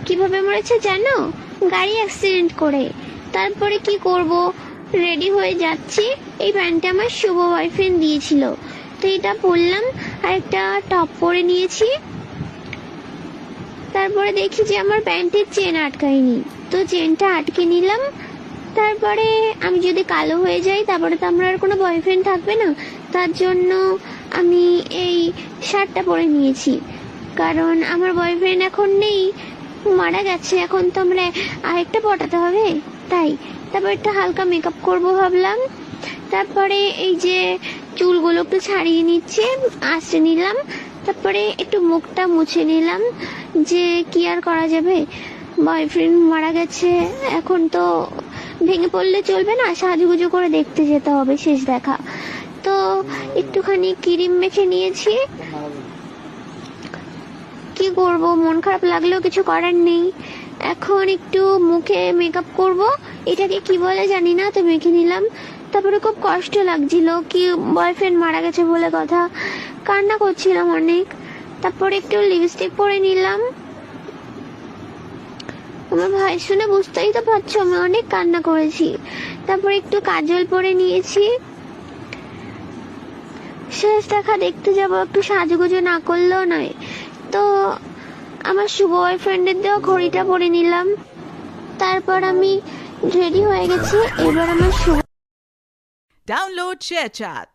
কিভাবে মরেছে জানো? গাড়ি অ্যাক্সিডেন্ট করে। তারপরে কি করব, রেডি হয়ে যাচ্ছি, এই প্যান্টটা আমার শুভ বয়ফ্রেন্ড দিয়েছিল, তো এটা পরলাম আর একটা টপ পরে নিয়েছি। তারপরে দেখি যে আমার প্যান্টের চেন আটকায়নি, তো চেনটা আটকে নিলাম। তারপরে আমি যদি কালো হয়ে যাই তারপরে তো আমার আর কোনো বয়ফ্রেন্ড থাকবে না, তার জন্য আমি এই শার্টটা পরে নিয়েছি, কারণ আমার বয়ফ্রেন্ড এখন নেই, মারা গেছে। এখন তো আমরা আরেকটা পটাতে হবে, তাই। তারপর একটা হালকা মেকআপ করব ভাবলাম। তারপরে এই যে চুলগুলো একটু ছাড়িয়ে নিচ্ছে, আঁচড়ে নিলাম। তারপরে একটু মুখটা মুছে নিলাম, যে কি আর করা যাবে, বয়ফ্রেন্ড মারা গেছে, এখন তো ভেঙে পড়লে চলবে না, সাজুগুজু করে দেখতে যেতে হবে শেষ দেখা। তো একটুখানি ক্রিম মেখে নিয়েছি। কি করব, মন খারাপ লাগলেও কিছু করার নেই। এখন একটু মুখে মেকআপ করব, এটাকে কি বলে জানি না, তো মেখে নিলাম। তারপরে খুব কষ্ট লাগছিল, কি বয়ফ্রেন্ড মারা গেছে বলে কথা, কান্না করছিলাম অনেক। তারপরে একটু লিপস্টিক পরে নিলাম। আমার ভাই শুনে বুঝতেই তো পারছো আমি অনেক কান্না করেছি। তারপরে একটু কাজল পরে নিয়েছি। শেষ দেখা দেখতে যাবো, একটু সাজুগুজু না করলেও নয়। তো আমার শুভ বয়ফ্রেন্ডের দেওয়া ঘড়িটা পরে নিলাম। তারপর আমি রেডি হয়ে গেছি। এবার আমার শুভ Download ShareChat.